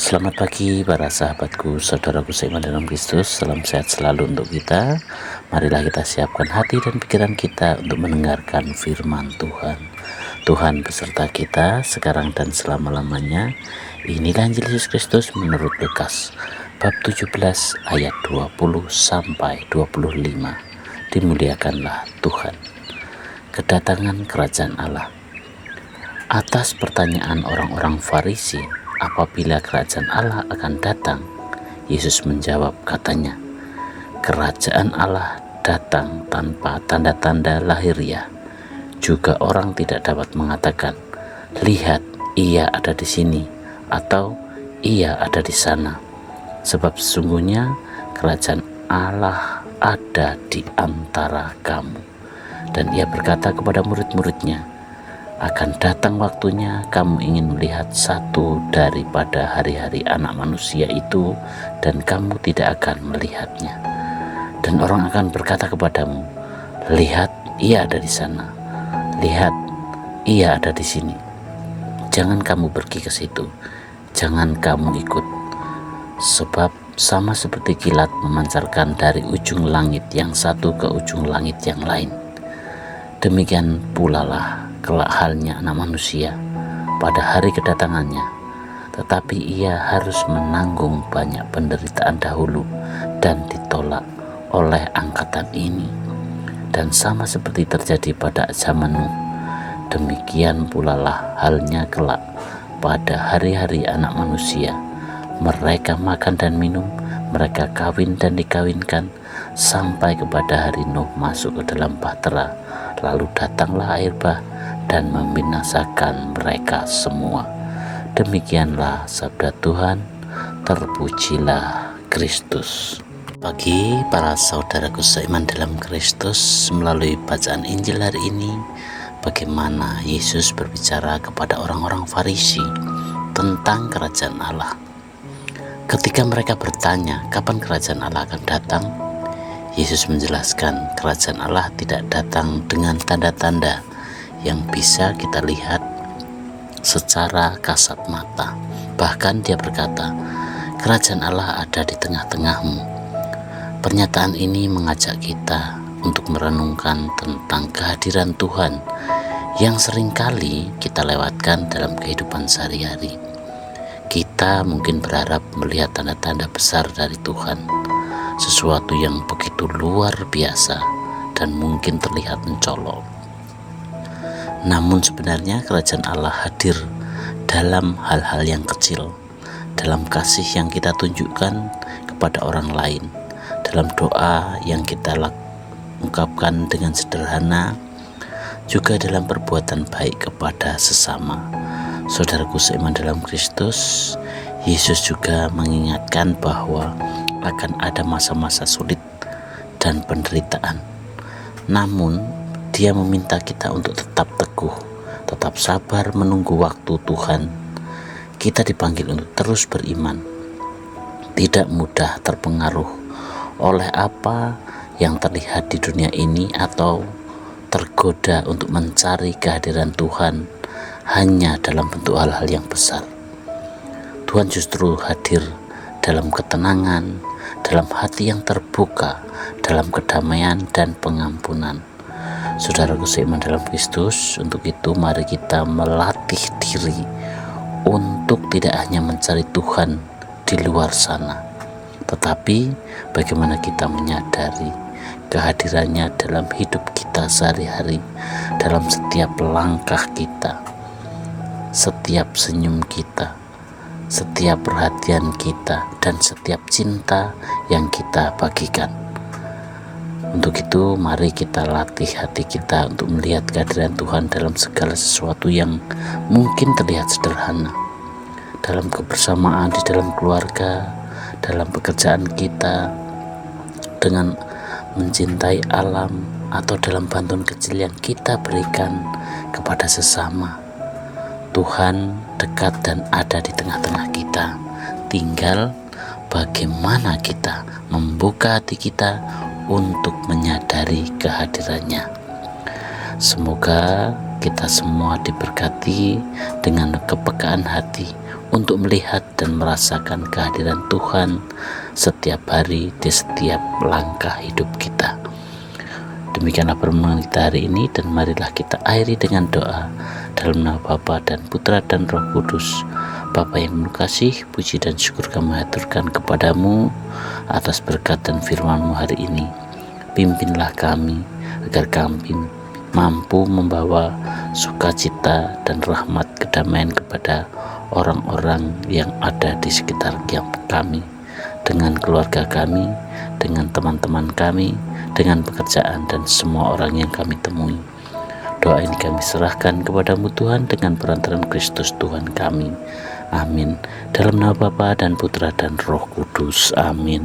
Selamat pagi para sahabatku, saudaraku seiman dalam Kristus. Salam sehat selalu untuk kita. Marilah kita siapkan hati dan pikiran kita untuk mendengarkan firman Tuhan. Tuhan beserta kita sekarang dan selama-lamanya. Inilah Injil Yesus Kristus menurut Lukas bab 17 ayat 20 sampai 25. Dimuliakanlah Tuhan. Kedatangan kerajaan Allah. Atas pertanyaan orang-orang Farisi, apabila kerajaan Allah akan datang, Yesus menjawab, katanya, kerajaan Allah datang tanpa tanda-tanda lahiriah. Juga orang tidak dapat mengatakan, lihat, ia ada di sini, atau ia ada di sana. Sebab sesungguhnya kerajaan Allah ada di antara kamu. Dan ia berkata kepada murid-muridnya, akan datang waktunya kamu ingin melihat satu daripada hari-hari Anak Manusia itu, dan kamu tidak akan melihatnya. Dan orang akan berkata kepadamu, lihat, ia ada di sana. Lihat, ia ada di sini. Jangan kamu pergi ke situ. Jangan kamu ikut. Sebab sama seperti kilat memancarkan dari ujung langit yang satu ke ujung langit yang lain. Demikian pula lah kelak halnya Anak Manusia pada hari kedatangannya. Tetapi ia harus menanggung banyak penderitaan dahulu dan ditolak oleh angkatan ini. Dan sama seperti terjadi pada zaman Nuh, demikian pula lah halnya kelak pada hari-hari Anak Manusia. Mereka makan dan minum, mereka kawin dan dikawinkan, sampai kepada hari Nuh masuk ke dalam bahtera. Lalu datanglah air bah dan membinasakan mereka semua. Demikianlah sabda Tuhan. Terpujilah Kristus. Bagi para saudaraku seiman dalam Kristus, melalui bacaan Injil hari ini, bagaimana Yesus berbicara kepada orang-orang Farisi tentang kerajaan Allah. Ketika mereka bertanya kapan kerajaan Allah akan datang, Yesus menjelaskan kerajaan Allah tidak datang dengan tanda-tanda yang bisa kita lihat secara kasat mata. Bahkan dia berkata, kerajaan Allah ada di tengah-tengahmu. Pernyataan ini mengajak kita untuk merenungkan tentang kehadiran Tuhan yang seringkali kita lewatkan dalam kehidupan sehari-hari. Kita mungkin berharap melihat tanda-tanda besar dari Tuhan, sesuatu yang begitu luar biasa dan mungkin terlihat mencolok. Namun sebenarnya kerajaan Allah hadir dalam hal-hal yang kecil, dalam kasih yang kita tunjukkan kepada orang lain, dalam doa yang kita ungkapkan dengan sederhana, juga dalam perbuatan baik kepada sesama. Saudaraku seiman dalam Kristus, Yesus juga mengingatkan bahwa akan ada masa-masa sulit dan penderitaan. Namun, dia meminta kita untuk tetap teguh, tetap sabar menunggu waktu Tuhan. Kita dipanggil untuk terus beriman, tidak mudah terpengaruh oleh apa yang terlihat di dunia ini atau tergoda untuk mencari kehadiran Tuhan hanya dalam bentuk hal-hal yang besar. Tuhan justru hadir dalam ketenangan, dalam hati yang terbuka, dalam kedamaian dan pengampunan. Saudaraku seiman dalam Kristus, untuk itu mari kita melatih diri untuk tidak hanya mencari Tuhan di luar sana, tetapi bagaimana kita menyadari kehadirannya dalam hidup kita sehari-hari, dalam setiap langkah kita, setiap senyum kita, setiap perhatian kita, dan setiap cinta yang kita bagikan. Untuk itu mari kita latih hati kita untuk melihat kehadiran Tuhan dalam segala sesuatu yang mungkin terlihat sederhana, dalam kebersamaan di dalam keluarga, dalam pekerjaan kita, dengan mencintai alam, atau dalam bantuan kecil yang kita berikan kepada sesama. Tuhan dekat dan ada di tengah-tengah kita. Tinggal bagaimana kita membuka hati kita untuk menyadari kehadirannya. Semoga kita semua diberkati dengan kepekaan hati untuk melihat dan merasakan kehadiran Tuhan setiap hari di setiap langkah hidup kita. Demikianlah permohonan kita hari ini, dan marilah kita akhiri dengan doa dalam nama Bapa dan Putra dan Roh Kudus. Bapa yang penuh kasih, puji dan syukur kami haturkan kepadamu atas berkat dan firman-Mu hari ini. Pimpinlah kami agar kami mampu membawa sukacita dan rahmat kedamaian kepada orang-orang yang ada di sekitar kami, dengan keluarga kami, dengan teman-teman kami, dengan pekerjaan dan semua orang yang kami temui. Doa ini kami serahkan kepadamu Tuhan, dengan perantaraan Kristus Tuhan kami. Amin. Dalam nama Bapa dan Putra dan Roh Kudus. Amin.